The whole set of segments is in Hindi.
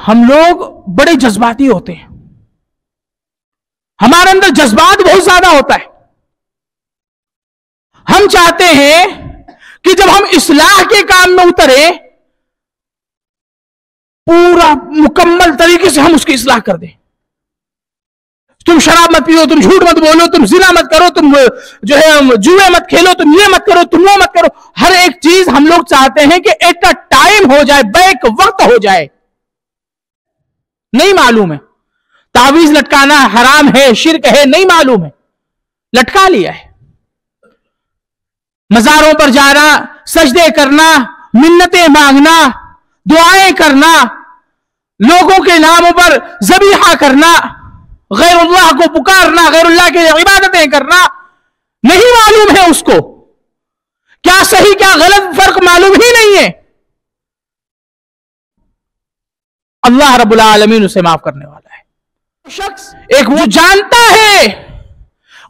हम लोग बड़े जज्बाती होते हैं, हमारे अंदर जज्बात बहुत ज्यादा होता है। हम चाहते हैं कि जब हम इस्लाह के काम में उतरे, पूरा मुकम्मल तरीके से हम उसकी इस्लाह कर दें। तुम शराब मत पियो, तुम झूठ मत बोलो, तुम जिना मत करो, तुम जो है जुए मत खेलो, तुम ये मत करो, तुम वो मत करो। हर एक चीज हम लोग चाहते हैं कि एट अ टाइम हो जाए, बैक वक्त हो जाए। नहीं मालूम है तावीज लटकाना हराम है, शिर्क है, नहीं मालूम है, लटका लिया है। मजारों पर जाना, सजदे करना, मिन्नतें मांगना, दुआएं करना, लोगों के नामों पर ज़बीहा करना, गैरुल्लाह को पुकारना, गैरुल्लाह की इबादतें करना, नहीं मालूम है उसको क्या सही क्या गलत, फर्क मालूम ही नहीं है। अल्लाह रब्बुल आलमीन उसे माफ करने वाला है। शख्स एक वो जानता है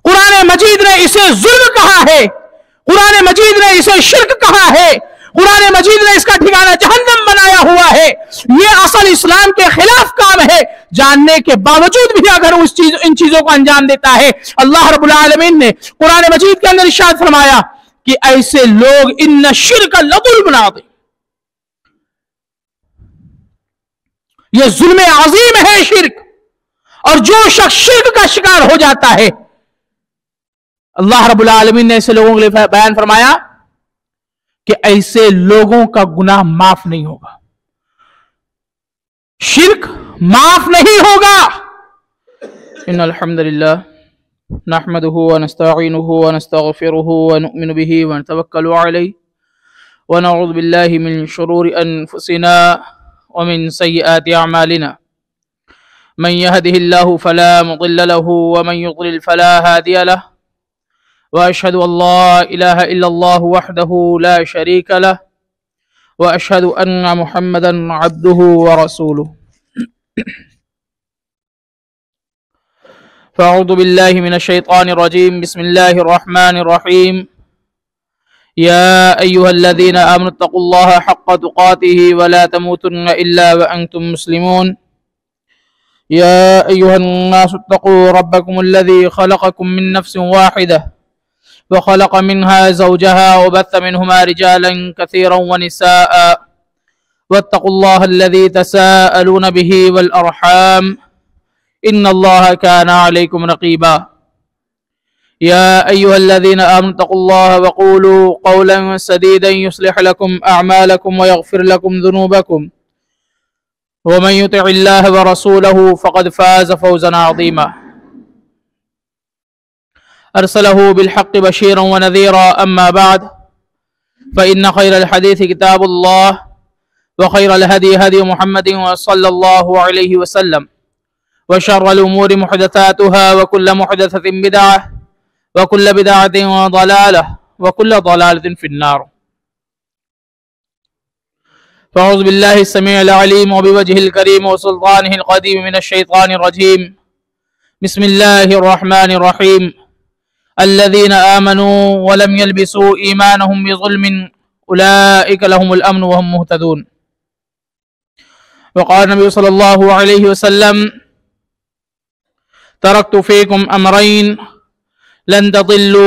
कुरान मजीद ने इसे जुल्म कहा है, कुरान मजीद ने इसे शिर्क कहा है, कुरान मजीद ने इसका ठिकाना जहन्नम बनाया हुआ है, ये असल इस्लाम के खिलाफ काम है, जानने के बावजूद भी अगर इन चीजों को अंजाम देता है, अल्लाह रब्बुल आलमीन ने कुरान मजीद के अंदर इरशाद फरमाया कि ऐसे लोग इन्न शिर्क लज़ुल्मुन अज़ीम, ये जुल्म अजीम है शिर्क। और जो शख्स शिर्क का शिकार हो जाता है, अल्लाह रब्बुल आलमीन ने ऐसे लोगों के लिए बयान फरमाया कि ऐसे लोगों का गुनाह माफ नहीं होगा, शिर्क माफ नहीं होगा। इन्नल हम्दुलिल्लाह नहमदुहु व नस्तईनुहु व नस्तगफिरुहु व नुमिनु बिही व नतवक्कलु अलैहि व नऊज़ु बिल्लाहि मिन शुरूरि अनफुसिना व मिन सय्यिआति अअमालिना मन यहदिहिल्लाहु फला मुदिल्ल लहु व मन युद्लिल फला हादिय लहु व अशहदु अल्ला इलाहा इल्लल्लाहु वहदहु ला शरीक लहु व अशहदु अन्ना मुहम्मदन अब्दुहु व रसूलुहु। फ़अऊज़ु बिल्लाहि मिनश शैतानिर रजीम, बिस्मिल्लाहिर रहमानिर रहीम। या अय्युहल्लज़ीना आमनु तक़ुल्लाहा हक़्क़ तुक़ातिही व ला तमूतुन्ना इल्ला व अंतुम मुस्लिमून। या अय्युहन्नासु इत्तक़ू रब्बकुमुल्लज़ी ख़लक़कुम मिन नफ़्सिन वाहिदह व ख़लक़ मिन्हा ज़ौजहा व बत्थ मिन्हुमा रिजालन कसीरन व निसाअ वत्तक़ुल्लाहल्लज़ी तसाअलून बिही वल अर्हाम इन्नल्लाहा काना अलैकुम रक़ीबा। या अय्युहल्लज़ीना आमनु तक़ुल्लाहा व क़ूलू क़ौलन सदीदन युस्लिह लकुम अअमालकुम व यग़फ़िर लकुम ज़ुनूबकुम व मन युतिइल्लाह व रसूलहु फ़क़द फ़ाज़ फ़ौज़न अज़ीमा। अरसलहु बिलहक़्क़ि बशीरन व नज़ीरा, अम्मा बअद फ़इन्न ख़ैरल हदीस किताबुल्लाह व ख़ैरल हदी हदी मुहम्मदिन सल्लल्लाहु अलैहि वसल्लम व शर्रल उमूरि मुहदसातुहा व कुल्लु मुहदसतिन बिदअह व कुल्लु बिदअतिन ज़लालह व कुल्लु ज़लालतिन फिन्नार। फ़अऊज़ु बिल्लाहि अस्समीइल अलीम व बिवजहिल करीम व सुल्तानिहिल क़दीम मिनश शैतानिर रजीम। बिस्मिल्लाहिर रहमानिर रहीम। अल्लज़ीना आमनू व लम यल्बिसू ईमानहुम बिज़ुल्मिन उलाइका लहुमुल अम्नु व हुम मुहतदून। व क़ाल नबी सल्लल्लाहु अलैहि वसल्लम तरक्तु फ़ीकुम अमरैन लन तज़िल्लू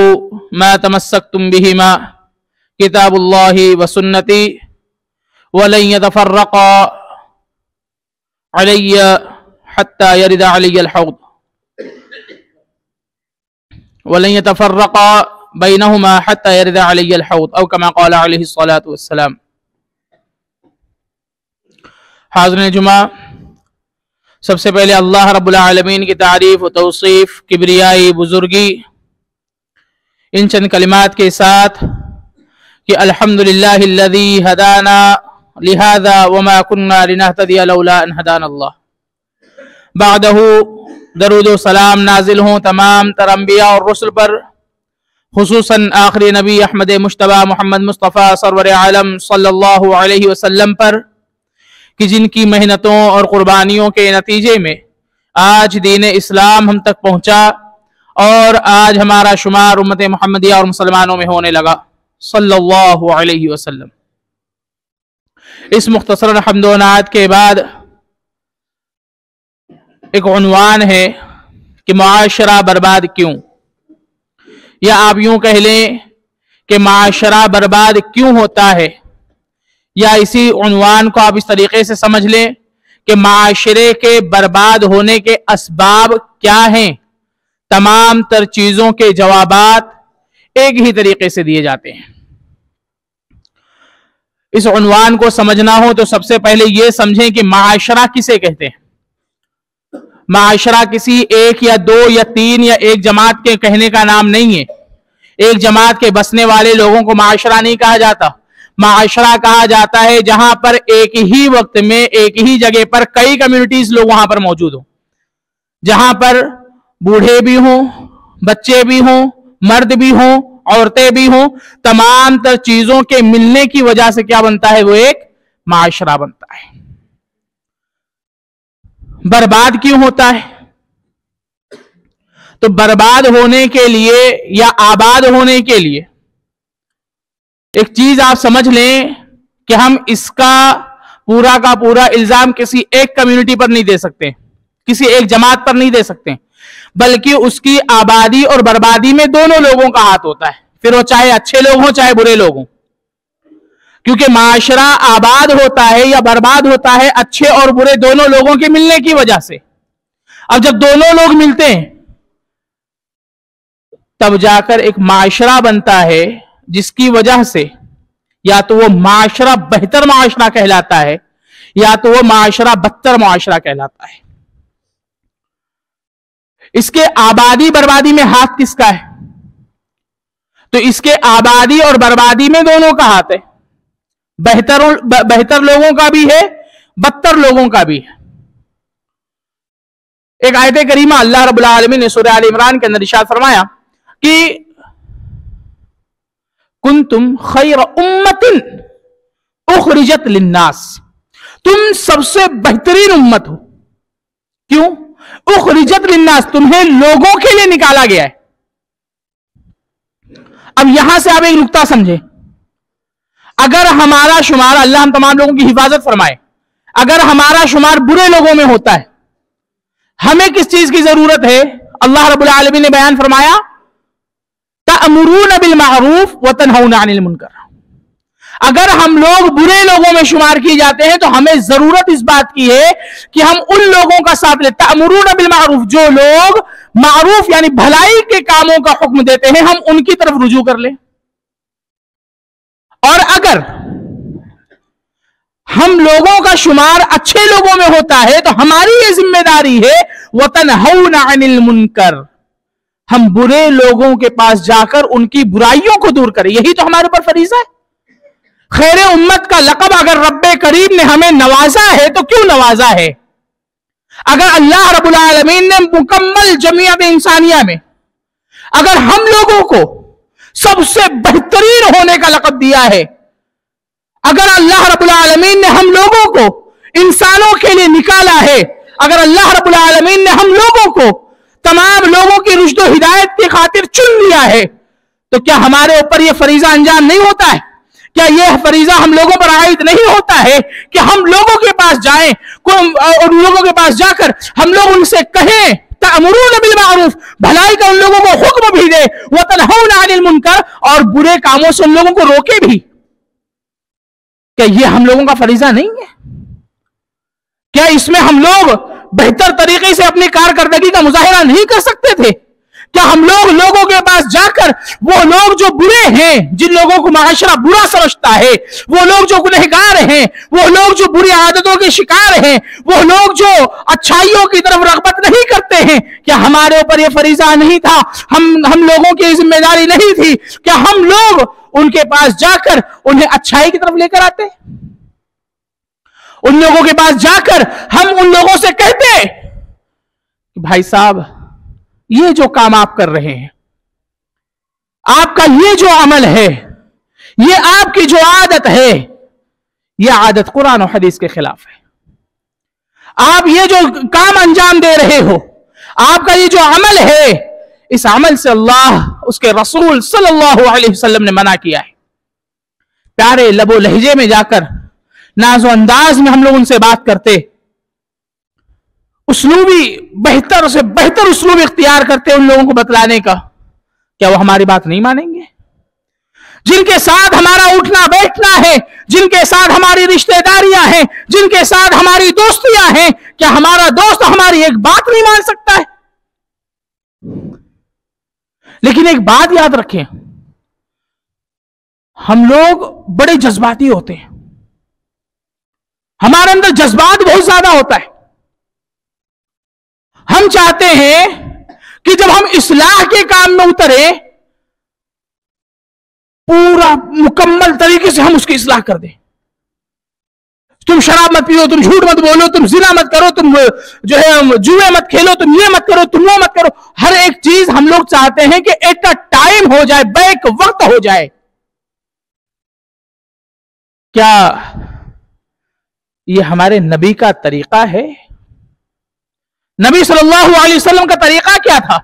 मा तमस्सक्तुम बिहिमा किताबुल्लाहि व सुन्नती व लन यतफ़र्रक़ा अलैया हत्ता यरिदा अलैयल हौद व लन यतफ़र्रक़ा बैनहुमा हत्ता यरिदा अलैयल हौद औ कमा क़ाल अलैहिस्सलातु वस्सलाम। हाज़िरीन जुमा, सबसे पहले अल्लाह रब्बुल आलमीन की तारीफ व तौसीफ, किब्रियाई, बुजुर्गी, इन चंद कलिमात के साथ कि अल्हम्दुलिल्लाहिल्लज़ी हदाना लिहाज़ा व मा कुन्ना लिनहतदिया लौला अन हदानल्लाह। बादहू दरूद व सलाम नाजिल हों तमाम तर अंबिया और रसूल पर, खुसूसन आखिरी नबी अहमद मुश्तबा मोहम्मद मुस्तफ़ा सरवर आलम सल्लल्लाहु अलैहि वसल्लम पर कि जिनकी मेहनतों और कुर्बानियों के नतीजे में आज दीन इस्लाम हम तक पहुँचा और आज हमारा शुमार उम्मत मोहम्मदिया और मुसलमानों में होने लगा सल्लल्लाहु अलैहि वसल्लम। इस मुख्तसर हम्दो नात के बाद एक उन्वान है कि माशरा बर्बाद क्यों, या आप यूं कह लें कि माशरा बर्बाद क्यों होता है, या इसी उन्वान को आप इस तरीके से समझ लें कि माशरे के बर्बाद होने के असबाब क्या हैं। तमाम तर चीजों के जवाबात एक ही तरीके से दिए जाते हैं। इस उन्वान को समझना हो तो सबसे पहले यह समझें कि माशरा किसे कहते हैं। माशरा किसी एक या दो या तीन या एक जमात के कहने का नाम नहीं है। एक जमात के बसने वाले लोगों को माशरा नहीं कहा जाता। माशरा कहा जाता है जहां पर एक ही वक्त में एक ही जगह पर कई कम्युनिटीज लोग वहां पर मौजूद हो, जहां पर बूढ़े भी हों, बच्चे भी हों, मर्द भी हों, औरतें भी हों, तमाम तर चीजों के मिलने की वजह से क्या बनता है, वो एक माशरा बनता है। बर्बाद क्यों होता है? तो बर्बाद होने के लिए या आबाद होने के लिए एक चीज आप समझ लें कि हम इसका पूरा का पूरा इल्जाम किसी एक कम्युनिटी पर नहीं दे सकते, किसी एक जमात पर नहीं दे सकते, बल्कि उसकी आबादी और बर्बादी में दोनों लोगों का हाथ होता है, फिर वो चाहे अच्छे लोग हों चाहे बुरे लोग हों। क्योंकि माशरा आबाद होता है या बर्बाद होता है अच्छे और बुरे दोनों लोगों के मिलने की वजह से। अब जब दोनों लोग मिलते हैं तब जाकर एक माशरा बनता है, जिसकी वजह से या तो वो माशरा बेहतर माशरा कहलाता है या तो वो माशरा बदतर माशरा कहलाता है। इसके आबादी बर्बादी में हाथ किसका है? तो इसके आबादी और बर्बादी में दोनों का हाथ है। बेहतर लोगों का भी है, बदतर लोगों का भी है। एक आयत करीमा अल्लाह रब्बुल आलमीन ने सूरह आल इमरान के अंदर इरशाद फरमाया कि कुंतुम खैर उम्मतिन उखरिजत लिन्नास, तुम सबसे बेहतरीन उम्मत हो। क्यों? उखरिजत लिन्नास, तुम्हें लोगों के लिए निकाला गया है। अब यहां से आप एक नुक्ता समझे, अगर हमारा शुमार, अल्लाह हम तमाम लोगों की हिफाजत फरमाए, अगर हमारा शुमार बुरे लोगों में होता है, हमें किस चीज की जरूरत है? अल्लाह रब्बुल आलमीन ने बयान फरमाया तअमुरून बिल मारूफ व तनहौना अनिल मुनकर। अगर हम लोग बुरे लोगों में शुमार किए जाते हैं तो हमें जरूरत इस बात की है कि हम उन लोगों का साथ लें, तअमुरून बिल मारूफ, जो लोग मारूफ यानी भलाई के कामों का हुक्म देते हैं, हम उनकी तरफ रुजू कर लें। और अगर हम लोगों का शुमार अच्छे लोगों में होता है तो हमारी यह जिम्मेदारी है वतनहौना अनिल मुनकर, हम बुरे लोगों के पास जाकर उनकी बुराइयों को दूर करें। यही तो हमारे ऊपर फरीज़ा है। खैर उम्मत का लक़ब अगर रब्बे करीम ने हमें नवाजा है तो क्यों नवाजा है? अगर अल्लाह रब्बुल आलमीन ने मुकम्मल जमीयत इंसानिया में अगर हम लोगों को सबसे बेहतरीन होने का लक़ब दिया है, अगर अल्लाह रब्बुल आलमीन ने हम लोगों को इंसानों के लिए निकाला है, अगर अल्लाह रब्बुल आलमीन ने हम लोगों को तमाम लोगों की रुश्द व हिदायत की खातिर चुन लिया है, तो क्या हमारे ऊपर यह फरीजा अंजाम नहीं होता है? क्या यह फरीजा हम लोगों पर आयद नहीं होता है कि हम लोगों के पास जाएं, उन लोगों के पास जाकर हम लोग उनसे कहें तअमुरून बिल मारूफ, भलाई का उन लोगों को हुक्म भी दे, व तनहौना अनिल मुनकर, और बुरे कामों से उन लोगों को रोके भी। क्या यह हम लोगों का फरीजा नहीं है? क्या इसमें हम लोग बेहतर तरीके से अपनी कारकर्दगी का मुजाहिरा नहीं कर सकते थे? क्या हम लोगों के पास जाकर वो लोग जो बुरे हैं, जिन लोगों को माशरा बुरा समझता है, वो लोग जो गुनहगार हैं, वो लोग जो बुरी आदतों के शिकार हैं, वो लोग जो अच्छाइयों की तरफ रग़बत नहीं करते हैं, क्या हमारे ऊपर ये फरीजा नहीं था? हम लोगों की जिम्मेदारी नहीं थी? क्या हम लोग उनके पास जाकर उन्हें अच्छाई की तरफ लेकर आते? उन लोगों के पास जाकर हम उन लोगों से कहते कि भाई साहब, ये जो काम आप कर रहे हैं, आपका ये जो अमल है, ये आपकी जो आदत है, ये आदत कुरान और हदीस के खिलाफ है। आप ये जो काम अंजाम दे रहे हो, आपका ये जो अमल है, इस अमल से अल्लाह उसके रसूल सल्लल्लाहु अलैहि वसल्लम ने मना किया है। प्यारे लबो लहजे में जाकर नाजो अंदाज में हम लोग उनसे बात करते, उसलूबी बेहतर से बेहतर उसलूब इख्तियार करते हैं उन लोगों को बतलाने का, क्या वो हमारी बात नहीं मानेंगे? जिनके साथ हमारा उठना बैठना है, जिनके साथ हमारी रिश्तेदारियां हैं, जिनके साथ हमारी दोस्तियां हैं, क्या हमारा दोस्त हमारी एक बात नहीं मान सकता है? लेकिन एक बात याद रखें, हम लोग बड़े जज्बाती होते हैं, हमारे अंदर जज्बात बहुत ज्यादा होता है। हम चाहते हैं कि जब हम इस्लाह के काम में उतरे, पूरा मुकम्मल तरीके से हम उसकी इस्लाह कर दें। तुम शराब मत पियो, तुम झूठ मत बोलो, तुम जिना मत करो, तुम जो है जुए मत खेलो, तुम ये मत करो, तुम वो मत करो। हर एक चीज हम लोग चाहते हैं कि एट अ टाइम हो जाए, बैक वक्त हो जाए। क्या ये हमारे नबी का तरीका है? नबी सल्लल्लाहु अलैहि वसल्लम का तरीका क्या था?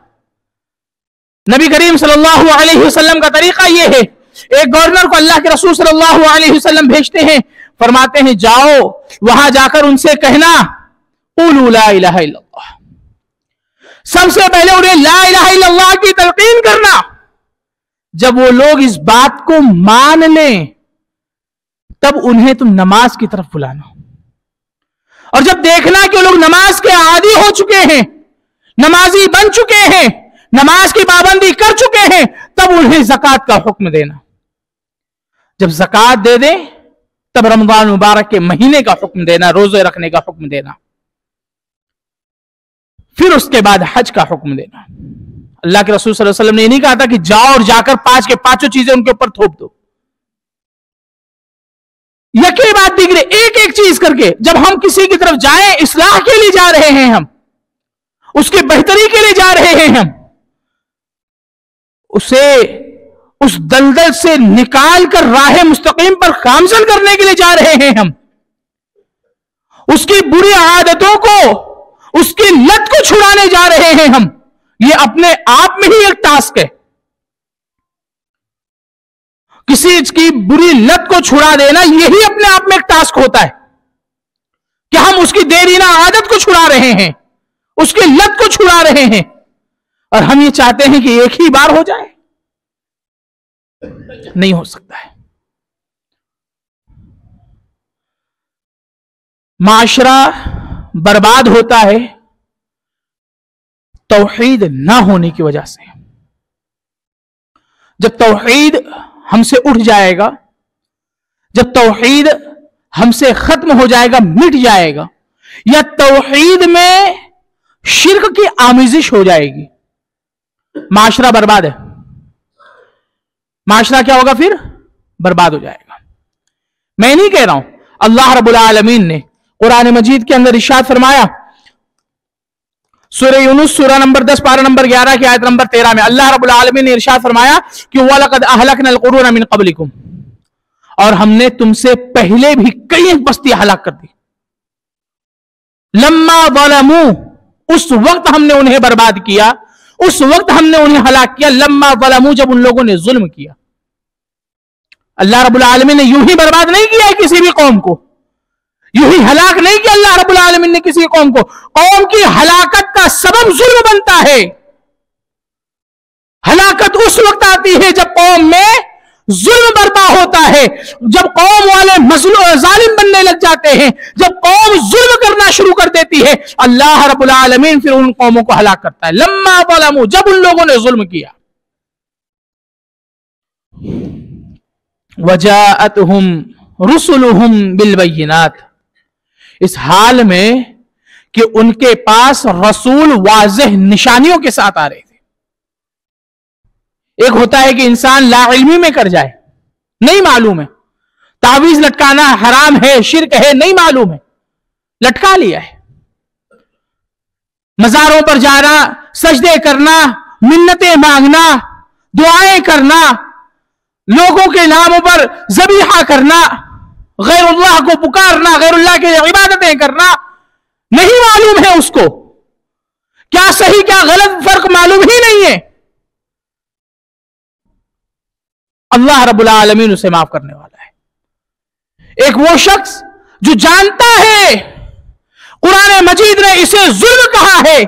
नबी करीम सल्लल्लाहु अलैहि वसल्लम का तरीका यह है, एक गवर्नर को अल्लाह के रसूल सल्लल्लाहु अलैहि वसल्लम भेजते हैं, फरमाते हैं जाओ वहां जाकर उनसे कहना क़ुलू ला इलाहा इल्लल्लाह। सबसे पहले उन्हें ला इलाहा इल्लल्लाह की तलकीन करना। जब वो लोग इस बात को मान लें, तब उन्हें तुम नमाज की तरफ बुलाना। और जब देखना कि वो लोग नमाज के आदी हो चुके हैं, नमाजी बन चुके हैं, नमाज की पाबंदी कर चुके हैं, तब उन्हें ज़कात का हुक्म देना। जब ज़कात दे दें, तब रमजान मुबारक के महीने का हुक्म देना, रोजे रखने का हुक्म देना। फिर उसके बाद हज का हुक्म देना। अल्लाह के रसूल सल्लल्लाहु अलैहि वसल्लम ने नहीं कहा था कि जाओ और जाकर पांच के पांचों चीजें उनके ऊपर थोप दो। यके बाद दिगरे एक एक चीज करके, जब हम किसी की तरफ जाएं, इस्लाह के लिए जा रहे हैं, हम उसकी बेहतरी के लिए जा रहे हैं, हम उसे उस दलदल से निकाल कर राह मुस्तकीम पर गामजन करने के लिए जा रहे हैं, हम उसकी बुरी आदतों को, उसकी लत को छुड़ाने जा रहे हैं। हम ये अपने आप में ही एक टास्क है। किसी की बुरी लत को छुड़ा देना, यही अपने आप में एक टास्क होता है कि हम उसकी देरीना आदत को छुड़ा रहे हैं, उसकी लत को छुड़ा रहे हैं। और हम ये चाहते हैं कि एक ही बार हो जाए, नहीं हो सकता है। माशरा बर्बाद होता है तौहीद ना होने की वजह से। जब तौहीद हमसे उठ जाएगा, जब तौहीद हमसे खत्म हो जाएगा, मिट जाएगा, या तौहीद में शिर्क की आमिजिश हो जाएगी, माशरा बर्बाद है। माशरा क्या होगा? फिर बर्बाद हो जाएगा। मैं नहीं कह रहा हूं, अल्लाह रब्बुल आलमीन ने कुरान मजीद के अंदर इरशाद फरमाया, सूरह यूनुस सूरह नंबर 10 पारा नंबर 11 की आयत नंबर 13 में अल्लाह रब्बुल आलमीन ने इरशाद फरमाया कि वलक़द अहलकनल क़ुरून मिन क़ब्लिकुम, और हमने तुमसे पहले भी कई बस्ती हलाक कर दी। लम्मा ज़लमू, उस वक्त हमने उन्हें बर्बाद किया, उस वक्त हमने उन्हें हलाक किया। लम्मा ज़लमू, जब उन लोगों ने जुल्म किया। अल्लाह रब्बुल आलमीन ने यूं ही बर्बाद नहीं किया है किसी भी कौम को, यूं ही हलाक नहीं किया अल्लाह रब्बुल आलमीन ने किसी कौम को। कौम की हलाकत का सबब जुल्म बनता है। हलाकत उस वक्त आती है जब कौम में जुल्म बर्पा होता है, जब कौम वाले जालिम बनने लग जाते हैं, जब कौम जुल्म करना शुरू कर देती है, अल्लाह रब्बुल आलमीन फिर उन कौमों को हलाक करता है। लम्मा ज़लमू, जब उन लोगों ने जुल्म किया। वजाअतहुम रुसुलुहुम बिलबय्यिनात, इस हाल में कि उनके पास रसूल वाज़ेह निशानियों के साथ आ रहे थे। एक होता है कि इंसान लाइल्मी में कर जाए, नहीं मालूम है, तावीज लटकाना हराम है, शिर्क है, नहीं मालूम है, लटका लिया है। मजारों पर जाना, सजदे करना, मिन्नतें मांगना, दुआएं करना, लोगों के नामों पर ज़बीहा करना, गैरुल्लाह को पुकारना, गैरुल्लाह की इबादतें करना, नहीं मालूम है उसको, क्या सही क्या गलत फर्क मालूम ही नहीं है। अल्लाह रब्बुल आलमीन उसे माफ करने वाला है। एक वो शख्स जो जानता है कुरान मजीद ने इसे जुल्म कहा है,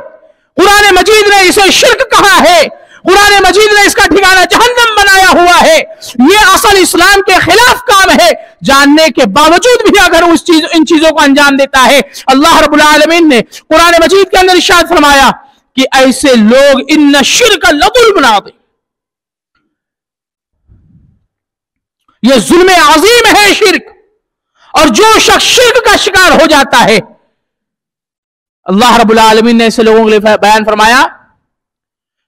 कुरान मजीद ने इसे शिर्क कहा है, कुरान मजीद ने इसका ठिकाना जहन्नम बनाया हुआ है। यह असल इस्लाम के खिलाफ काम है। जानने के बावजूद भी अगर इन चीजों को अंजाम देता है, अल्लाह रब्बुल आलमीन ने कुरान मजीद के अंदर इरशाद फरमाया कि ऐसे लोग इन्न शिर्क लज़ुल्मुन अज़ीम, यह जुल्म अजीम है शिर्क। और जो शख्स शिर्क का शिकार हो जाता है, अल्लाह रब्बुल आलमीन ने ऐसे लोगों के लिए बयान फरमाया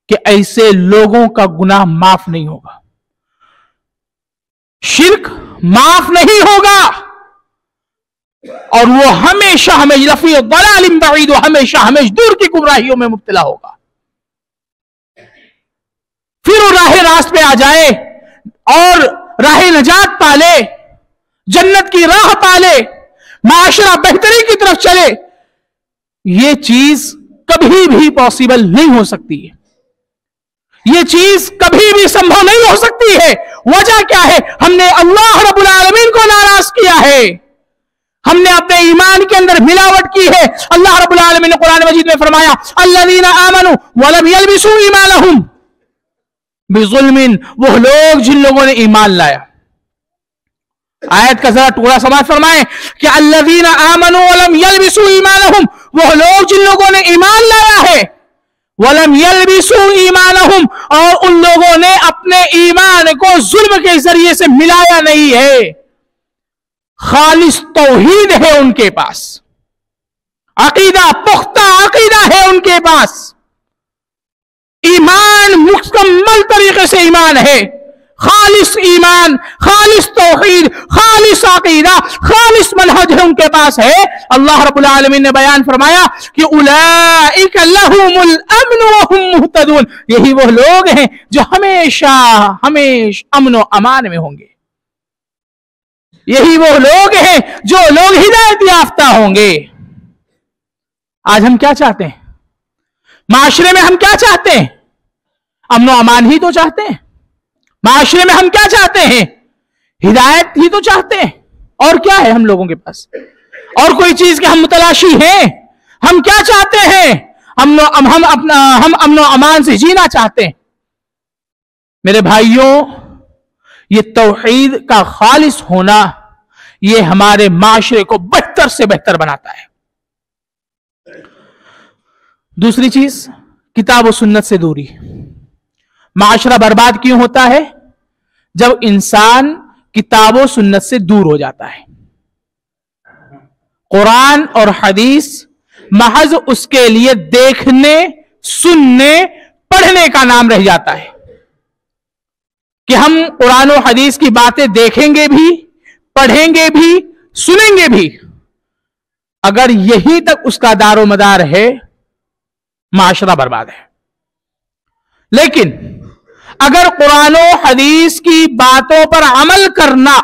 कि ऐसे लोगों का गुनाह माफ नहीं होगा, शिर्क माफ नहीं होगा, और वो हमेशा हमेशा लफी दलालिम बईद, हमेशा हमेशा दूर की गुमराहियों में मुब्तला होगा। फिर वो राह रास्त पे आ जाए और राह नजात पाले, जन्नत की राह पाले, माशरा बेहतरी की तरफ चले, ये चीज कभी भी पॉसिबल नहीं हो सकती है, ये चीज कभी भी संभव नहीं हो सकती है। वजह क्या है? हमने अल्लाह रब्बुल आलमीन को नाराज किया है, हमने अपने ईमान के अंदर मिलावट की है। अल्लाह रब्बुल आलमीन ने कुरान मजीद में फरमाया अल्लज़ीना आमनू वलम यल्बिसू ईमानहुम बिज़ुल्मिन, वो लोग जिन लोगों ने ईमान लाया। आयत का जरा टुकड़ा समाज फरमाए कि अल्लज़ीना आमनू वलम यल्बिसू ईमानहुम, वो लोग जिन लोगों ने ईमान लाया है, वलम यल्बिसू ईमानहुम, और उन लोगों ने अपने ईमान को जुल्म के जरिए से मिलाया नहीं है। खालिस तौहीद है उनके पास, अकीदा पुख्ता अकीदा है उनके पास, ईमान मुकम्मल तरीके से ईमान है, खालिस ईमान, खालिस तौहीद, खालिस अकीदा, खालिस मनहज है उनके पास है। अल्लाह रब्बुल आलमीन ने बयान फरमाया कि उलाइका लहुमुल अम्न व हुम मुहतदून, यही वो लोग हैं जो हमेशा हमेशा अमन व अमान में होंगे, यही वो लोग हैं जो लोग हिदायत याफ्ता होंगे। आज हम क्या चाहते हैं माशरे में? हम क्या चाहते हैं? अमन व अमान ही तो चाहते हैं। माशरे में हम क्या चाहते हैं? हिदायत ही तो चाहते हैं। और क्या है हम लोगों के पास? और कोई चीज के हम मुतलाशी हैं? हम क्या चाहते हैं? हम अमन व अमान से जीना चाहते हैं। मेरे भाइयों, ये तौहीद का खालिस होना, ये हमारे माशरे को बेहतर से बेहतर बनाता है। दूसरी चीज, किताब व सुन्नत से दूरी। माशरा बर्बाद क्यों होता है? जब इंसान किताब व सुन्नत से दूर हो जाता है। कुरान और हदीस महज उसके लिए देखने, सुनने, पढ़ने का नाम रह जाता है कि हम कुरान और हदीस की बातें देखेंगे भी, पढ़ेंगे भी, सुनेंगे भी। अगर यही तक उसका दारो मदार है, माशरा बर्बाद है। लेकिन अगर कुरान और हदीस की बातों पर अमल करना,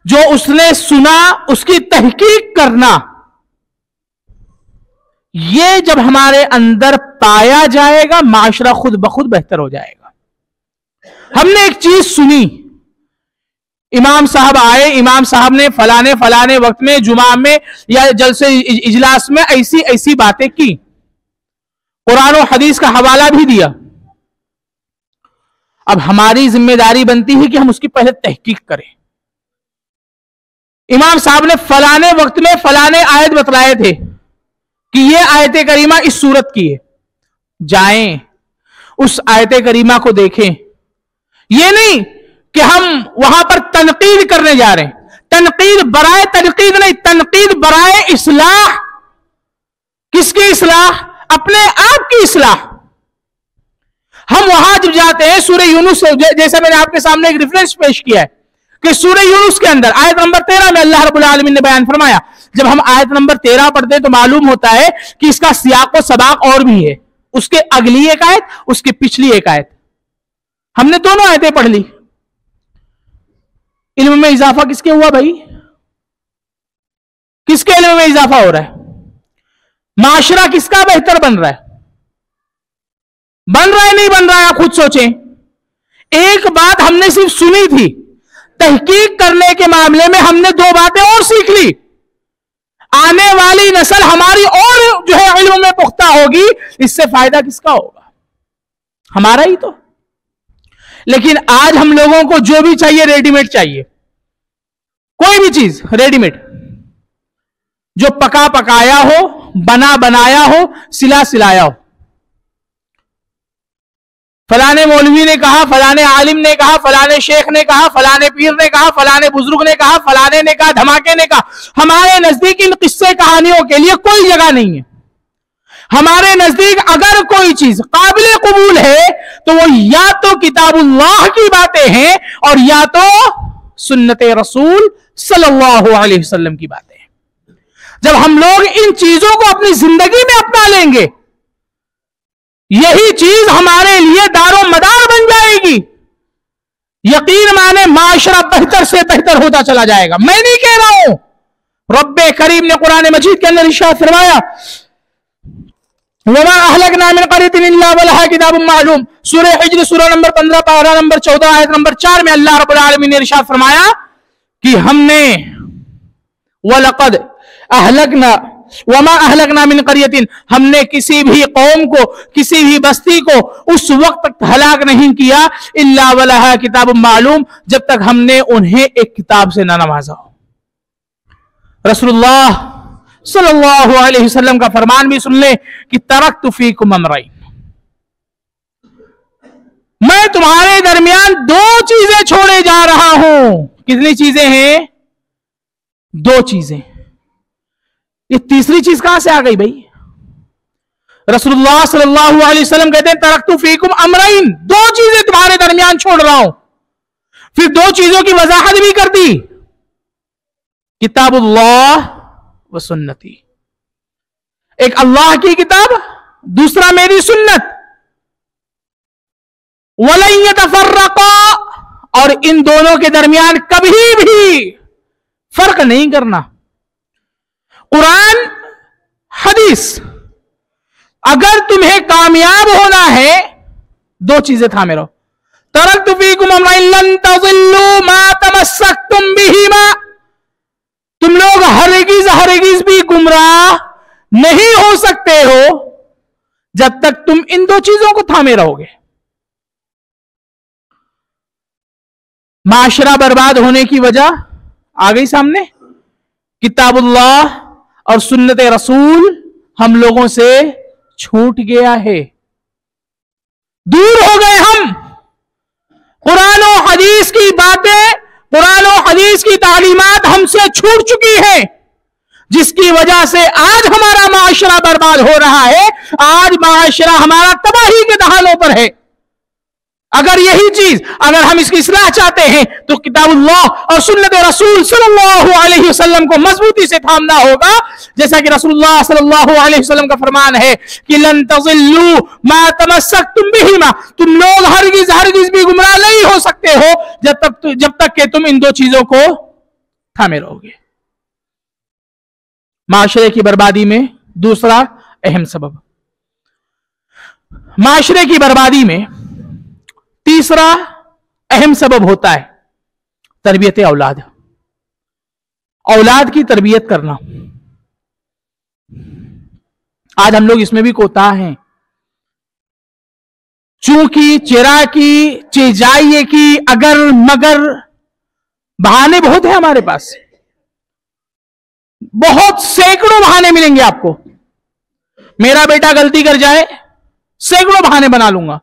जो उसने सुना उसकी तहकीक करना, यह जब हमारे अंदर पाया जाएगा, माशरा खुद ब खुद बेहतर हो जाएगा। हमने एक चीज सुनी, इमाम साहब आए, इमाम साहब ने फलाने फलाने वक्त में, जुमा में या जलसे इजलास में ऐसी ऐसी बातें की, कुरान और हदीस का हवाला भी दिया। अब हमारी जिम्मेदारी बनती है कि हम उसकी पहले तहकीक करें। इमाम साहब ने फलाने वक्त में फलाने आयत बतलाए थे कि यह आयत करीमा इस सूरत की है, जाएं उस आयत करीमा को देखें। यह नहीं कि हम वहां पर तनकीद करने जा रहे हैं, तनकीद बराए तनकीद नहीं, तनकीद बराए इस्लाह। किसकी इस्लाह? अपने आप की इस्लाह। हम वहां जब जाते हैं, सूरह यूनुस, जैसे मैंने आपके सामने एक रेफरेंस पेश किया है कि सूरह यूनुस के अंदर आयत नंबर 13 में अल्लाह रब्बुल आलमीन ने बयान फरमाया। जब हम आयत नंबर 13 पढ़ते हैं तो मालूम होता है कि इसका सियाक व सबाक और भी है, उसके अगली एक आयत, उसके पिछली एक आयत। हमने दोनों आयतें पढ़ ली। इल्म में इजाफा किसके हुआ भाई? किसके इल्म में इजाफा हो रहा है? माशरा किसका बेहतर बन रहा है? बन रहा है नहीं बन रहा है? आप खुद सोचें। एक बात हमने सिर्फ सुनी थी, तहकीक करने के मामले में हमने दो बातें और सीख ली। आने वाले नस्ल हमारी और जो है इल्म में पुख्ता होगी, इससे फायदा किसका होगा? हमारा ही तो। लेकिन आज हम लोगों को जो भी चाहिए रेडीमेड चाहिए, कोई भी चीज रेडीमेड, जो पका पकाया हो, बना बनाया हो, सिला सिलाया हो। फलाने मौलवी ने कहा, फलाने आलिम ने कहा, फलाने शेख ने कहा, फलाने पीर ने कहा, फलाने बुजुर्ग ने कहा, फलाने ने कहा, धमाके ने कहा। हमारे नजदीक इन किस्से कहानियों के लिए कोई जगह नहीं है। हमारे नजदीक अगर कोई चीज काबिल कबूल है तो वो या तो किताबुल्लाह की बातें हैं और या तो सुन्नत रसूल सल्लल्लाहु अलैहि वसल्लम की बातें हैं। जब हम लोग इन चीजों को अपनी जिंदगी में अपना लेंगे, यही चीज हमारे लिए दारो मदार बन जाएगी। यकीन माने माशरा बेहतर से बेहतर होता चला जाएगा। मैं नहीं कह रहा हूं, रब्बे करीम ने कुरान मजीद के अंदर इरशाद फरमाया, वमा अहलकना मिन क़रयतिन इल्ला वलहा किताबुम मालूम। सूरह हिज्र सूरह नंबर 15 पारा नंबर 14 आयत नंबर 4 में अल्लाह रब्बुल आलमीन ने इरशाद फरमाया कि हमने वलक़द अहलकना वमा अहलकना मिन क़रयतिन, हमने किसी भी कौम को, किसी भी बस्ती को उस वक्त तक हलाक नहीं किया इल्ला वलहा किताबुम मालूम, जब तक हमने उन्हें एक किताब से ना नवाजा हो। रसूलुल्लाह सल्लल्लाहु अलैहि वसल्लम का फरमान भी सुन ले कि तरक्तु फीकुम अमरैन, मैं तुम्हारे दरमियान दो चीजें छोड़े जा रहा हूं। कितनी चीजें हैं? दो चीजें। ये तीसरी चीज कहां से आ गई भाई? रसूलुल्लाह सल्लल्लाहु अलैहि वसल्लम कहते हैं तरक्तु फीकुम अमरैन, दो चीजें तुम्हारे दरमियान छोड़ रहा हूं। फिर दो चीजों की वजाहत भी कर दी, किताबुल्लाह व सुन्नती, एक अल्लाह की किताब, दूसरा मेरी सुन्नत। वलन यतफर्रका, और इन दोनों के दरमियान कभी भी फर्क नहीं करना। कुरान हदीस, अगर तुम्हें कामयाब होना है दो चीजें थामे रहो। तरक्तु फीकुम अमरैन लन तज़िल्लू मा तमस्सक्तुम बिहिमा, तुम लोग हरगिज भी गुमराह नहीं हो सकते हो जब तक तुम इन दो चीजों को थामे रहोगे। माशरा बर्बाद होने की वजह आ गई सामने, किताबुल्लाह और सुन्नत रसूल हम लोगों से छूट गया है, दूर हो गए हम। कुरान और हदीस की बातें, कुरान और हदीस की तालीमात हमसे छूट चुकी है, जिसकी वजह से आज हमारा माशरा बर्बाद हो रहा है। आज माशरा हमारा तबाही के दहानों पर है। अगर यही चीज, अगर हम इसकी इस्लाह चाहते हैं तो किताबुल्लाह और सुन्नत रसूल सल्लल्लाहु अलैहि वसल्लम को मजबूती से थामना होगा। जैसा कि रसूलुल्लाह सल्लल्लाहु अलैहि वसल्लम का फरमान है कि लन तज़िल्लू मा तमस्सक्तुम बिहिमा, तुम लोग हरगिज भी गुमराह नहीं हो सकते हो जब तक कि तुम इन दो चीजों को थामे रहोगे। माशरे की बर्बादी में दूसरा अहम सबब, माशरे की बर्बादी में तीसरा अहम सबब होता है तरबियत औलाद, औलाद की तरबियत करना। आज हम लोग इसमें भी कोताह हैं, चूंकि चिरा की चेजाइए की अगर मगर बहाने बहुत है हमारे पास, बहुत सैकड़ों बहाने मिलेंगे आपको। मेरा बेटा गलती कर जाए, सैकड़ों बहाने बना लूंगा।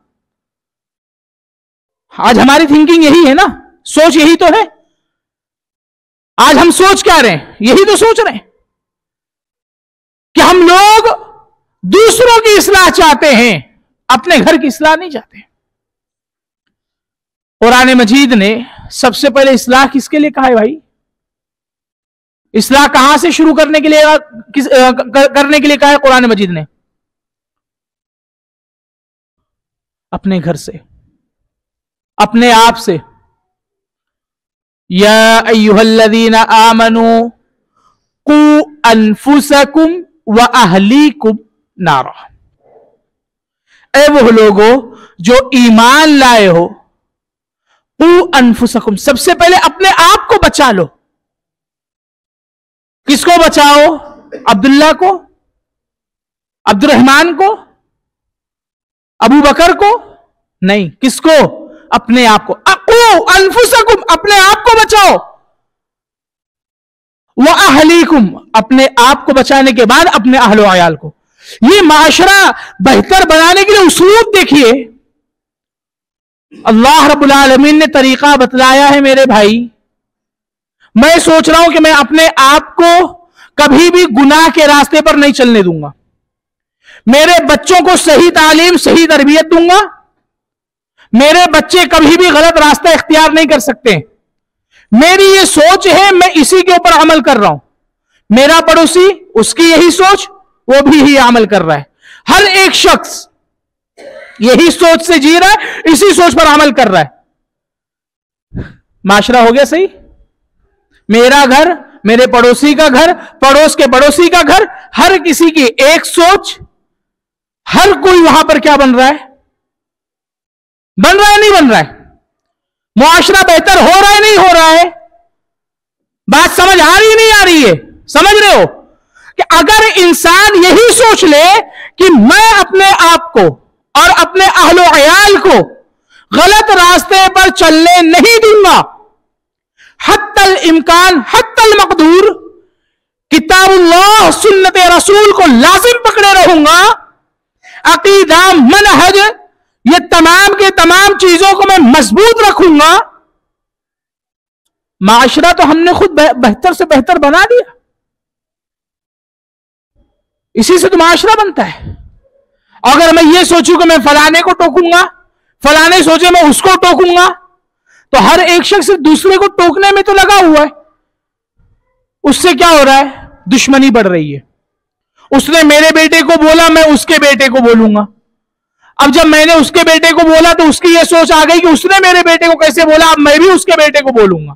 आज हमारी थिंकिंग यही है ना, सोच यही तो है। आज हम सोच क्या रहे हैं? यही तो सोच रहे हैं कि हम लोग दूसरों की इस्लाह चाहते हैं, अपने घर की इस्लाह नहीं चाहते। कुरान मजीद ने सबसे पहले इस्लाह किसके लिए कहा है भाई? इस्लाह कहां से शुरू करने के लिए कहा है कुरान मजीद ने? अपने घर से, अपने आप से। या अय्युहल्लज़ीना आमनू कू अनफुसकुम व अहलीकुम नारा, ए वो लोगो जो ईमान लाए हो, कू अनफुसकुम, सबसे पहले अपने आप को बचा लो। किसको बचाओ? अब्दुल्ला को, अब्दुर्रहमान को, अबू बकर को? नहीं। किसको? अपने आप को। अक़ू अनफुसकुम, अपने आप को बचाओ। व अहलीकुम, अपने आप को बचाने के बाद अपने अहलो अयाल को। ये माशरा बेहतर बनाने के लिए उसूल देखिए, अल्लाह रब्बुल आलमीन ने तरीका बतलाया है। मेरे भाई, मैं सोच रहा हूं कि मैं अपने आप को कभी भी गुनाह के रास्ते पर नहीं चलने दूंगा। मेरे बच्चों को सही तालीम, सही तरबियत दूंगा। मेरे बच्चे कभी भी गलत रास्ता इख्तियार नहीं कर सकते। मेरी ये सोच है, मैं इसी के ऊपर अमल कर रहा हूं। मेरा पड़ोसी, उसकी यही सोच, वो भी यही अमल कर रहा है। हर एक शख्स यही सोच से जी रहा है, इसी सोच पर अमल कर रहा है। माशरा हो गया सही। मेरा घर, मेरे पड़ोसी का घर, पड़ोस के पड़ोसी का घर, हर किसी की एक सोच। हर कोई वहां पर क्या बन रहा है? बन रहा है नहीं बन रहा है? मुआशरा बेहतर हो रहा है नहीं हो रहा है? बात समझ आ रही नहीं आ रही है? समझ रहे हो कि अगर इंसान यही सोच ले कि मैं अपने आप को और अपने अहलो अयाल को गलत रास्ते पर चलने नहीं दूंगा, हत्तल इम्कान हत्तल मकदूर, किताबुल्लाह सुन्नत रसूल को लाजिम पकड़े रहूंगा, अकीदा मनहज ये तमाम के तमाम चीजों को मैं मजबूत रखूंगा, माशरा तो हमने खुद बेहतर से बेहतर बना दिया। इसी से तो माशरा बनता है। अगर मैं ये सोचूं कि मैं फलाने को टोकूंगा, फलाने सोचे मैं उसको टोकूंगा, तो हर एक शख्स दूसरे को टोकने में तो लगा हुआ है। उससे क्या हो रहा है? दुश्मनी बढ़ रही है। उसने मेरे बेटे को बोला, मैं उसके बेटे को बोलूंगा। अब जब मैंने उसके बेटे को बोला तो उसकी यह सोच आ गई कि उसने मेरे बेटे को कैसे बोला, अब मैं भी उसके बेटे को बोलूंगा।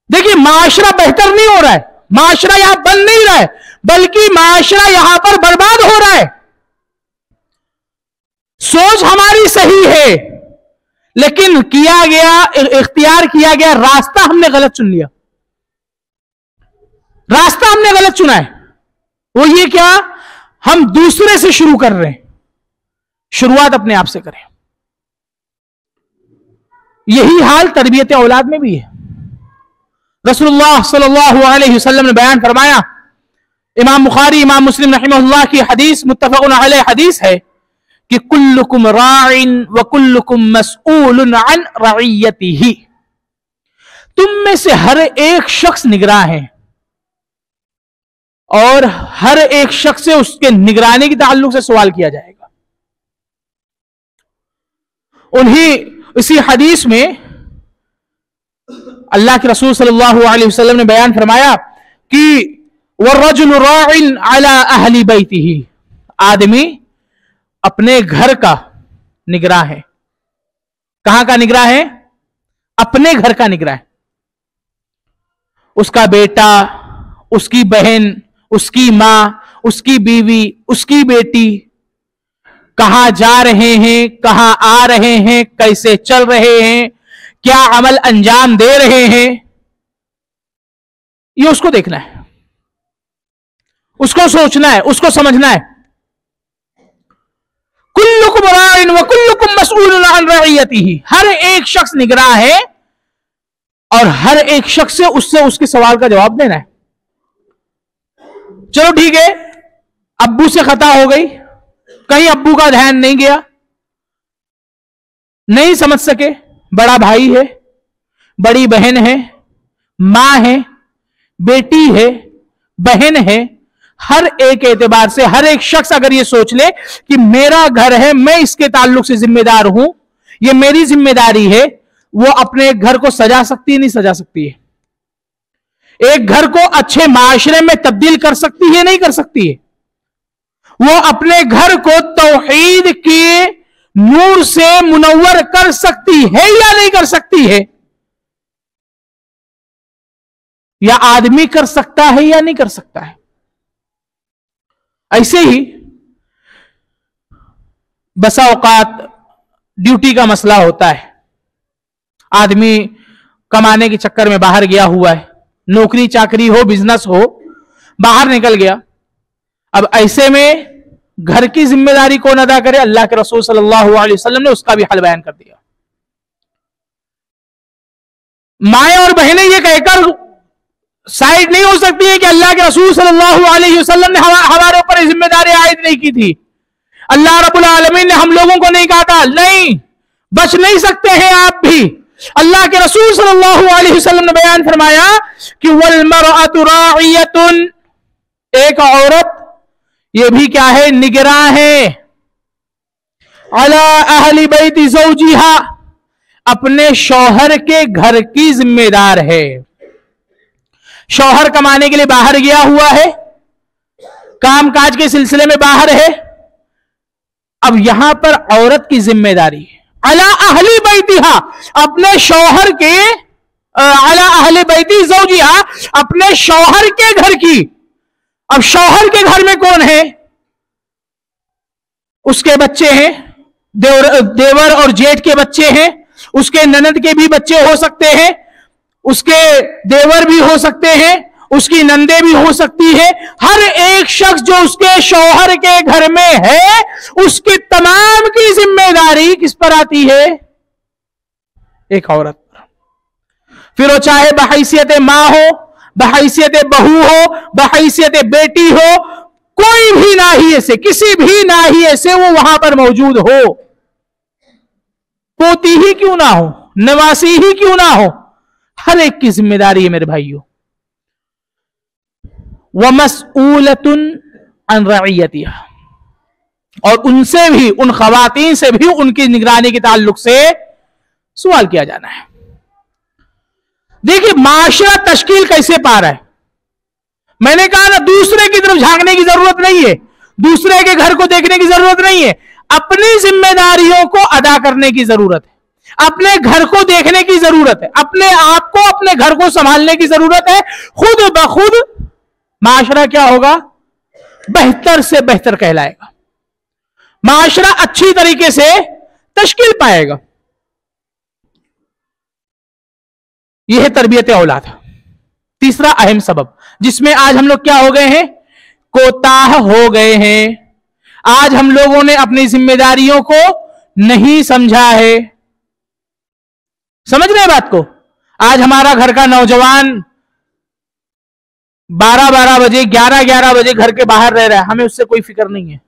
देखिए, माशरा बेहतर नहीं हो रहा है, माशरा यहां बन नहीं रहा है, बल्कि माशरा यहां पर बर्बाद हो रहा है। सोच हमारी सही है, लेकिन किया गया, इख्तियार किया गया रास्ता हमने गलत चुन लिया। रास्ता हमने गलत चुना है। वो ये क्या? हम दूसरे से शुरू कर रहे हैं। शुरुआत अपने आप से करें। यही हाल तरबियत औलाद में भी है। रसूलुल्लाह सल्लल्लाहु अलैहि वसल्लम ने बयान फरमाया, इमाम बुखारी इमाम मुस्लिम रहमहुल्लाह की हदीस, मुत्तफक़ुन अलैह हदीस है कि कुल्लुकुम राइन व कुल्लुकुम मसऊलुन अन रइयतिही, तुम में से हर एक शख्स निगरान है और हर एक शख्स से उसके निगरानी के ताल्लुक से सवाल किया जाएगा। इसी हदीस में अल्लाह के रसूल सल्लल्लाहु अलैहि वसल्लम ने बयान फरमाया कि वर्रजुलु राइन अला अहली बैतिही, आदमी अपने घर का निगरान है। कहां का निगरान है? अपने घर का निगरान है। उसका बेटा, उसकी बहन, उसकी मां, उसकी बीवी, उसकी बेटी कहां जा रहे हैं, कहां आ रहे हैं, कैसे चल रहे हैं, क्या अमल अंजाम दे रहे हैं, ये उसको देखना है, उसको सोचना है, उसको समझना है। कुल्लुकुम राइन व कुल्लुकुम मसऊलुन अन रइयतिही, हर एक शख्स निगरान है और हर एक शख्स से उससे उसके सवाल का जवाब देना है। चलो ठीक है, अब्बू से खता हो गई, कहीं अब्बू का ध्यान नहीं गया, नहीं समझ सके, बड़ा भाई है, बड़ी बहन है, मां है, बेटी है, बहन है, हर एक एतबार से हर एक शख्स अगर यह सोच ले कि मेरा घर है, मैं इसके ताल्लुक से जिम्मेदार हूं, यह मेरी जिम्मेदारी है, वो अपने घर को सजा सकती है नहीं सजा सकती है? एक घर को अच्छे माशरे में तब्दील कर सकती है नहीं कर सकती है? वो अपने घर को तौहीद के नूर से मुनव्वर कर सकती है या नहीं कर सकती है? या आदमी कर सकता है या नहीं कर सकता है? ऐसे ही बसा औकात ड्यूटी का मसला होता है। आदमी कमाने के चक्कर में बाहर गया हुआ है, नौकरी चाकरी हो, बिजनेस हो, बाहर निकल गया। अब ऐसे में घर की जिम्मेदारी कौन अदा करे? अल्लाह के रसूल सल्लल्लाहु अलैहि वसल्लम ने उसका भी हल बयान कर दिया। माएं और बहनें ये कहकर साइड नहीं हो सकती है कि अल्लाह के रसूल सल्लल्लाहु अलैहि वसल्लम ने हमारे ऊपर जिम्मेदारी आयद नहीं की थी, अल्लाह रब्बुल आलमीन ने हम लोगों को नहीं कहा था। नहीं, बच नहीं सकते हैं आप भी। अल्लाह के रसूल सल्लल्लाहु अलैहि वसल्लम ने बयान फरमाया कि वल मरअतु राइयतुन, एक औरत ये भी क्या है? निगरां है। अला अहली बैति ज़ौजिहा, अपने शौहर के घर की जिम्मेदार है। शौहर कमाने के लिए बाहर गया हुआ है, कामकाज के सिलसिले में बाहर है। अब यहां पर औरत की जिम्मेदारी है अला अहली बैतिहा, अपने शौहर के, अला अहली बैति ज़ौजिहा, अपने शौहर के घर की। अब शौहर के घर में कौन है? उसके बच्चे हैं, देवर और जेठ के बच्चे हैं, उसके ननद के भी बच्चे हो सकते हैं, उसके देवर भी हो सकते हैं, उसकी नंदे भी हो सकती है। हर एक शख्स जो उसके शौहर के घर में है, उसकी तमाम की जिम्मेदारी किस पर आती है? एक औरत पर। फिर वो चाहे बहैसियत मां हो, बहैसियत बहू हो, बहैसियत बेटी हो, कोई भी नाहिए से, किसी भी नाहिए से वो वहां पर मौजूद हो, पोती ही क्यों ना हो, नवासी ही क्यों ना हो, हर एक की जिम्मेदारी है मेरे भाइयों। वमसऊलतुन अन रइयतिहा, और उनसे भी, उन खवातीन से भी उनकी निगरानी के ताल्लुक से सवाल किया जाना है। देखिए माशरा तश्कील कैसे पा रहा है। मैंने कहा ना, दूसरे की तरफ झांकने की जरूरत नहीं है, दूसरे के घर को देखने की जरूरत नहीं है, अपनी जिम्मेदारियों को अदा करने की जरूरत है, अपने घर को देखने की जरूरत है, अपने आप को, अपने घर को संभालने की जरूरत है। खुद ब खुद माशरा क्या होगा? बेहतर से बेहतर कहलाएगा, माशरा अच्छी तरीके से तश्कील पाएगा। यह है तरबियत औलाद। तीसरा अहम सबब जिसमें आज हम लोग क्या हो गए हैं? कोताह हो गए हैं। आज हम लोगों ने अपनी जिम्मेदारियों को नहीं समझा है। समझ रहे बात को? आज हमारा घर का नौजवान 12-12 बजे, 11-11 बजे घर के बाहर रह रहा है, हमें उससे कोई फिक्र नहीं है।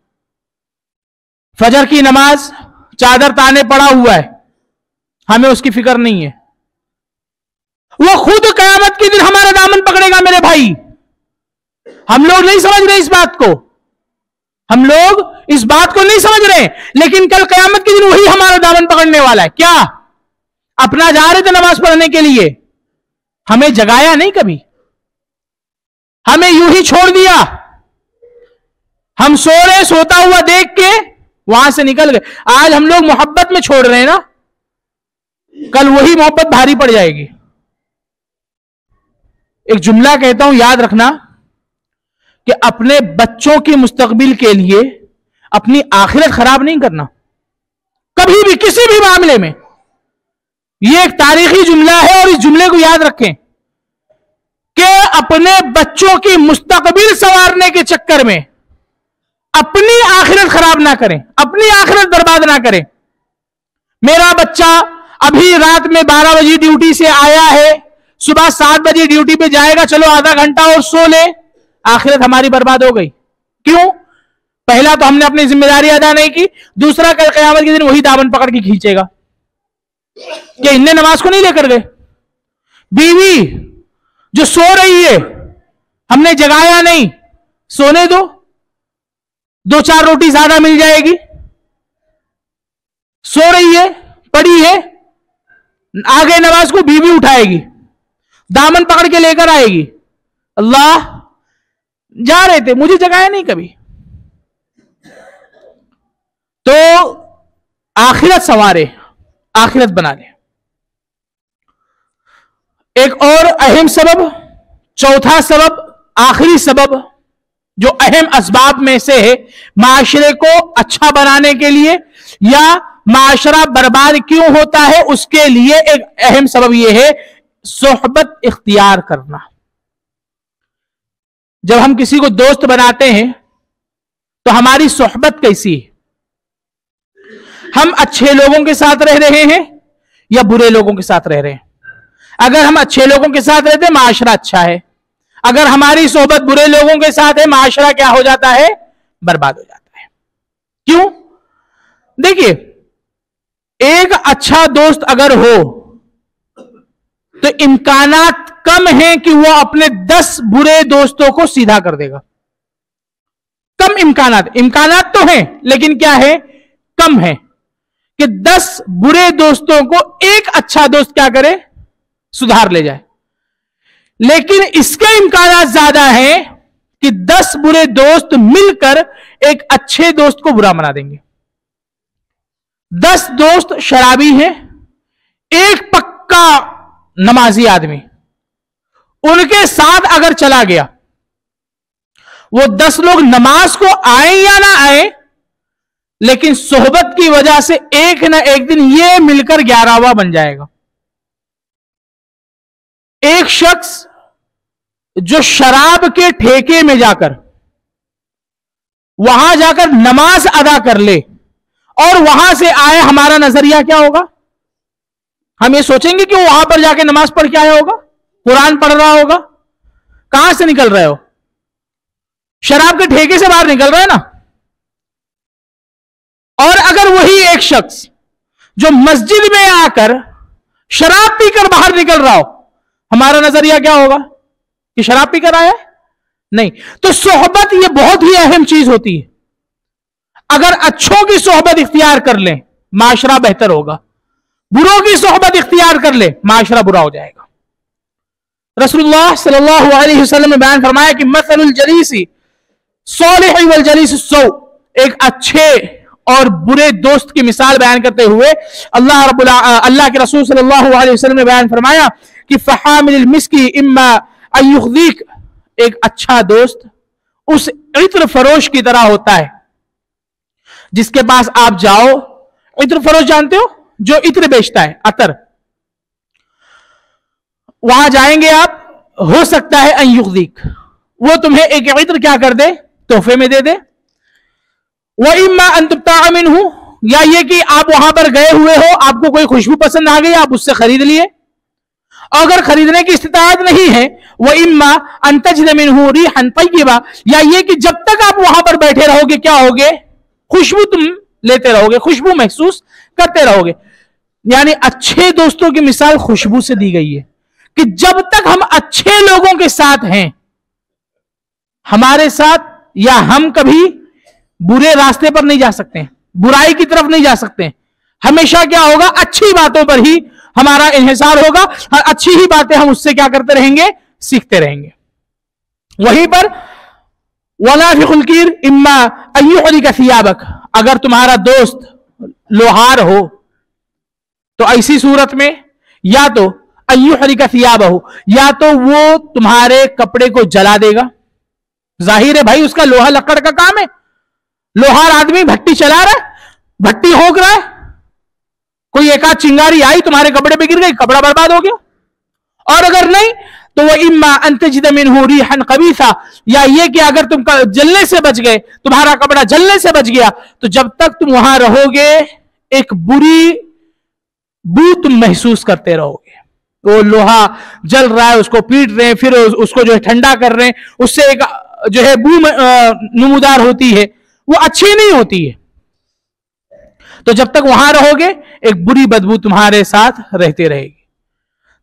फजर की नमाज चादर ताने पड़ा हुआ है, हमें उसकी फिक्र नहीं है। वो खुद कयामत के दिन हमारा दामन पकड़ेगा मेरे भाई। हम लोग नहीं समझ रहे इस बात को, हम लोग इस बात को नहीं समझ रहे, लेकिन कल कयामत के दिन वही हमारा दामन पकड़ने वाला है। क्या? अपना जा रहे थे नमाज पढ़ने के लिए, हमें जगाया नहीं कभी, हमें यूं ही छोड़ दिया। हम सो रहे, सोता हुआ देख के वहां से निकल गए। आज हम लोग मोहब्बत में छोड़ रहे हैं ना, कल वही मोहब्बत भारी पड़ जाएगी। एक जुमला कहता हूं, याद रखना कि अपने बच्चों की मुस्तकबिल के लिए अपनी आखिरत खराब नहीं करना कभी भी, किसी भी मामले में। यह एक तारीखी जुमला है और इस जुमले को याद रखें कि अपने बच्चों की मुस्तकबिल संवारने के चक्कर में अपनी आखिरत खराब ना करें, अपनी आखिरत बर्बाद ना करें। मेरा बच्चा अभी रात में 12 बजे ड्यूटी से आया है, सुबह 7 बजे ड्यूटी पे जाएगा, चलो आधा घंटा और सो ले, आखिरत हमारी बर्बाद हो गई। क्यों? पहला तो हमने अपनी जिम्मेदारी अदा नहीं की, दूसरा कल क़यामत के दिन वही दामन पकड़ के खींचेगा कि इनने नमाज को नहीं लेकर गए। बीवी जो सो रही है, हमने जगाया नहीं, सोने दो, 2-4 रोटी ज्यादा मिल जाएगी। सो रही है, पड़ी है, आगे नमाज को बीवी उठाएगी, दामन पकड़ के लेकर आएगी। अल्लाह, जा रहे थे, मुझे जगाया नहीं कभी। तो आखिरत संवारे, आखिरत बना ले। एक और अहम सबब, चौथा सबब, आखिरी सबब जो अहम असबाब में से है माशरे को अच्छा बनाने के लिए या माशरा बर्बाद क्यों होता है उसके लिए, एक अहम सबब यह है सोहबत इख्तियार करना। जब हम किसी को दोस्त बनाते हैं तो हमारी सोहबत कैसी है? हम अच्छे लोगों के साथ रह रहे हैं या बुरे लोगों के साथ रह रहे हैं? अगर हम अच्छे लोगों के साथ रहते हैं, माशरा अच्छा है। अगर हमारी सोहबत बुरे लोगों के साथ है, माशरा क्या हो जाता है? बर्बाद हो जाता है। क्यों? देखिए, एक अच्छा दोस्त अगर हो तो इम्कानात कम है कि वो अपने 10 बुरे दोस्तों को सीधा कर देगा। कम इम्कानात तो हैं, लेकिन क्या है? कम है कि 10 बुरे दोस्तों को एक अच्छा दोस्त क्या करे? सुधार ले जाए। लेकिन इसके इम्कानात ज्यादा है कि 10 बुरे दोस्त मिलकर एक अच्छे दोस्त को बुरा बना देंगे। 10 दोस्त शराबी हैं, एक पक्का नमाजी आदमी उनके साथ अगर चला गया, वो 10 लोग नमाज को आए या ना आए, लेकिन सोहबत की वजह से एक ना एक दिन ये मिलकर 11वां बन जाएगा। एक शख्स जो शराब के ठेके में जाकर वहां जाकर नमाज अदा कर ले और वहां से आए, हमारा नजरिया क्या होगा? हम ये सोचेंगे कि वो वहां पर जाके नमाज पढ़ के आया होगा, कुरान पढ़ रहा होगा। कहां से निकल रहे हो? शराब के ठेके से बाहर निकल रहे हैं ना। और अगर वही एक शख्स जो मस्जिद में आकर शराब पीकर बाहर निकल रहा हो, हमारा नजरिया क्या होगा? कि शराब पीकर आया है? नहीं। तो सोहबत ये बहुत ही अहम चीज होती है। अगर अच्छों की सोहबत इख्तियार कर लें, माशरा बेहतर होगा। बुरों की सोहबत इख्तियार कर ले, माशरा बुरा हो जाएगा। रसूलुल्लाह सल्लल्लाहु अलैहि वसल्लम ने बयान फरमाया कि मसलुल जलीसी सालिह वल जलीस सौ, एक अच्छे और बुरे दोस्त की मिसाल बयान करते हुए अल्लाह के रसूल सल्लल्लाहु अलैहि वसल्लम ने बयान फरमाया कि फहामिल मिस्की इम्मा अयुखदीक, एक अच्छा दोस्त उस इत्र फरोश की तरह होता है जिसके पास आप जाओ। इत्र फरोश जानते हो? जो इत्र बेचता है, अतर। वहां जाएंगे आप, हो सकता है अयुखदीक, वो तुम्हें एक इत्र क्या कर दे? तोहफे में दे दे। वह इम्मा अंतुब्ता मिन्हु, या ये कि आप वहां पर गए हुए हो, आपको कोई खुशबू पसंद आ गई, आप उससे खरीद लिए। अगर खरीदने की इस्तिताअत नहीं है, वह इम्मा अंतजिद मिन्हु रिहन तय्यबा, या ये कि जब तक आप वहां पर बैठे रहोगे क्या होगे? खुशबू तुम लेते रहोगे, खुशबू महसूस करते रहोगे। यानी अच्छे दोस्तों की मिसाल खुशबू से दी गई है कि जब तक हम अच्छे लोगों के साथ हैं, हमारे साथ, या हम कभी बुरे रास्ते पर नहीं जा सकते हैं, बुराई की तरफ नहीं जा सकते हैं। हमेशा क्या होगा? अच्छी बातों पर ही हमारा इन्हिसार होगा और अच्छी ही बातें हम उससे क्या करते रहेंगे? सीखते रहेंगे। वहीं पर वला फी खुलकीर इम्मा अय्युहलिका सियाबक, अगर तुम्हारा दोस्त लोहार हो तो ऐसी सूरत में या तो अय्युहलिका सियाबहु, या तो वो तुम्हारे कपड़े को जला देगा। जाहिर है भाई, उसका लोहा लकड़ का काम है। लोहार आदमी भट्टी चला रहा है, भट्टी होक रहा है, कोई एक आध चिंगारी आई तुम्हारे कपड़े पे गिर गई, कपड़ा बर्बाद हो गया। और अगर नहीं तो वह इम्मा अंतजिद मिन्हु रिहन कबीसा, या ये कि अगर तुम जलने से बच गए, तुम्हारा कपड़ा जलने से बच गया, तो जब तक तुम वहां रहोगे एक बुरी बू तुम महसूस करते रहोगे। वो लोहा जल रहा है, उसको पीट रहे हैं, फिर उसको जो है ठंडा कर रहे हैं, उससे एक जो है बू नमूदार होती है, वो अच्छी नहीं होती है। तो जब तक वहां रहोगे एक बुरी बदबू तुम्हारे साथ रहती रहेगी।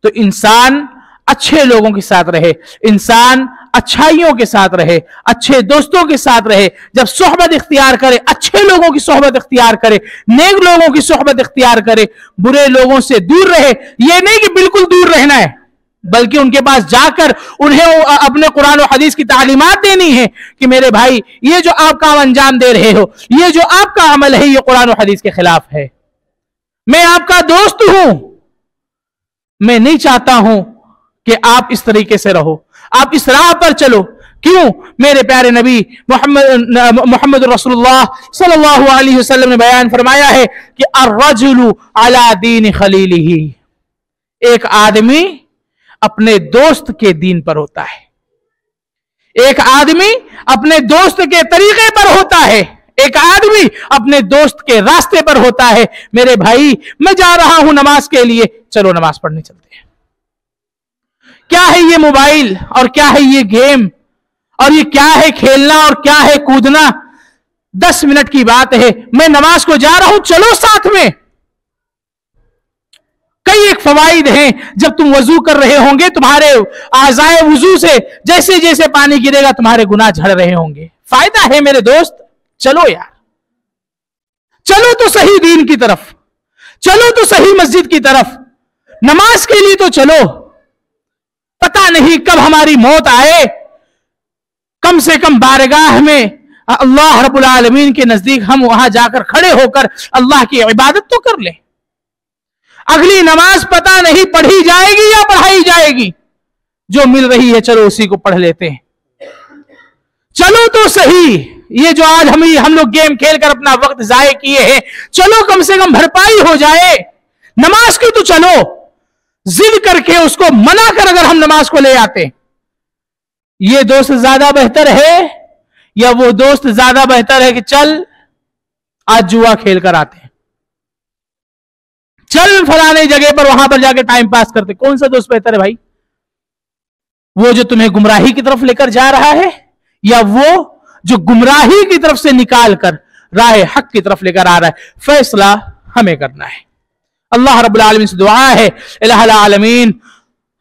तो इंसान अच्छे लोगों के साथ रहे, इंसान अच्छाइयों के साथ रहे, अच्छे दोस्तों के साथ रहे। जब सोहबत इख्तियार करे, अच्छे लोगों की सोहबत इख्तियार करे, नेक लोगों की सोहबत इख्तियार करे, बुरे लोगों से दूर रहे। यह नहीं कि बिल्कुल दूर रहना है, बल्कि उनके पास जाकर उन्हें अपने कुरान और हदीस की तालीमात देनी है कि मेरे भाई, ये जो आप काम अंजाम दे रहे हो, ये जो आपका अमल है, ये कुरान और हदीस के खिलाफ है। मैं आपका दोस्त हूं, मैं नहीं चाहता हूं कि आप इस तरीके से रहो, आप इस राह पर चलो। क्यों? मेरे प्यारे नबी मोहम्मद रसूलुल्लाह सल्लल्लाहु अलैहि वसल्लम ने बयान फरमाया है कि अर्रजुलु अला दीन खलीलिही, एक आदमी अपने दोस्त के दीन पर होता है। एक आदमी अपने दोस्त के तरीके पर होता है, एक आदमी अपने दोस्त के रास्ते पर होता है। मेरे भाई, मैं जा रहा हूं नमाज के लिए, चलो नमाज पढ़ने चलते हैं। क्या है ये मोबाइल और क्या है ये गेम और ये क्या है खेलना और क्या है कूदना? 10 मिनट की बात है, मैं नमाज को जा रहा हूं, चलो साथ में। कई एक फवाइद हैं। जब तुम वजू कर रहे होंगे, तुम्हारे आज़ाए वजू से जैसे जैसे पानी गिरेगा तुम्हारे गुनाह झड़ रहे होंगे। फायदा है मेरे दोस्त, चलो यार, चलो तो सही दीन की तरफ, चलो तो सही मस्जिद की तरफ, नमाज के लिए तो चलो। पता नहीं कब हमारी मौत आए, कम से कम बारगाह में अल्लाह रब्बुल आलमीन के नजदीक हम वहां जाकर खड़े होकर अल्लाह की इबादत तो कर लें। अगली नमाज पता नहीं पढ़ी जाएगी या पढ़ाई जाएगी, जो मिल रही है चलो उसी को पढ़ लेते हैं। चलो तो सही, ये जो आज हम लोग गेम खेलकर अपना वक्त जाये किए हैं, चलो कम से कम भरपाई हो जाए। नमाज की तो चलो, जिद करके उसको मना कर अगर हम नमाज को ले आते, ये दोस्त ज्यादा बेहतर है या वो दोस्त ज्यादा बेहतर है कि चल आज जुआ खेल कर आते हैं, चल फलाने जगह पर वहां पर जाके टाइम पास करते? कौन सा दोस्त बेहतर है भाई? वो जो तुम्हें गुमराही की तरफ लेकर जा रहा है या वो जो गुमराही की तरफ से निकाल कर राह हक की तरफ लेकर आ रहा है? फैसला हमें करना है। अल्लाह रब्बुल आलमीन से दुआ है, इलाहुल आलमीन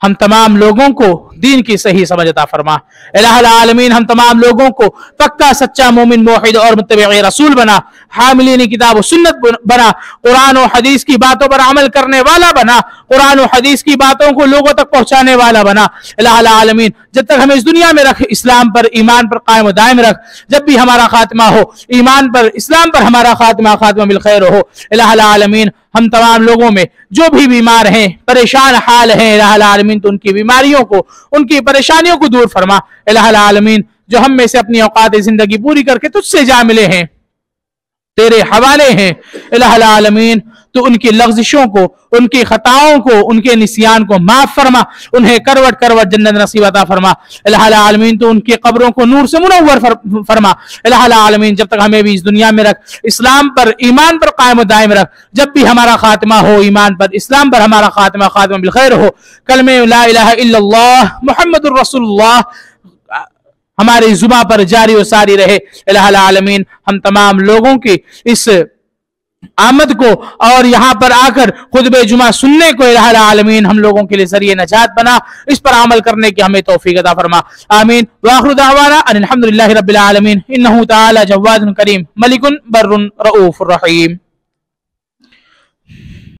हम तमाम लोगों को दीन की सही समझ अता फरमा। इलाहुल आलमीन हम तमाम लोगों को पक्का सच्चा मोमिन मुवहिद और मुत्तबी रसूल बना, हामिलीन किताब और सुन्नत बना, कुरान और हदीस की बातों पर अमल करने वाला बना, कुरान और हदीस की बातों को लोगों तक पहुंचाने वाला बना। इलाहुल आलमीन जब तक हमें इस दुनिया में रख, इस्लाम पर ईमान पर कायम व दायम रख। जब भी हमारा खात्मा हो, ईमान पर इस्लाम पर हमारा खात्मा बिल खैर हो। इलाहुल आलमीन हम तमाम लोगों में जो भी बीमार हैं, परेशान हाल हैं, इलाहुल आलमीन तो उनकी बीमारियों को, उनकी परेशानियों को दूर फरमा। इलाहुल आलमीन जो हम में से अपनी औकात जिंदगी पूरी करके तुझसे जा मिले हैं, तेरे हवाले हैं, इलाहुल आलमीन तो उनकी लग़्ज़िशों को, उनकी खताओं को, उनके निसियान को माफ फरमा, उन्हें करवट करवट जन्नत नसीब अता फरमा। इलाहुल आलमीन तो उनकी कब्रों को नूर से मुनव्वर फरमा। इलाहुल आलमीन जब तक हमें भी इस दुनिया में रख, इस्लाम पर ईमान पर कायम दायम रख। जब भी हमारा खात्मा हो, ईमान पर इस्लाम पर हमारा खात्मा बिल खैर हो। कलमे ला इलाहा इल्लल्लाह मुहम्मदुर रसूलुल्लाह हमारी जुबान पर जारी और सारी रहे। इलाहुल आलमीन हम तमाम लोगों की इस आमद को और यहाँ पर आकर खुतबे जुमा सुनने को इलाहुल आलमीन हम लोगों के लिए ज़रिए नजात बना, इस पर अमल करने की हमें तौफीक अता फरमा। आमीन। व आखिरु दावाना अनिल हम्दुलिल्लाहि रब्बिल आलमीन। इन्नहु तआला जव्वादुन करीम मलिकुन बर्रुन रऊफुर रहीम।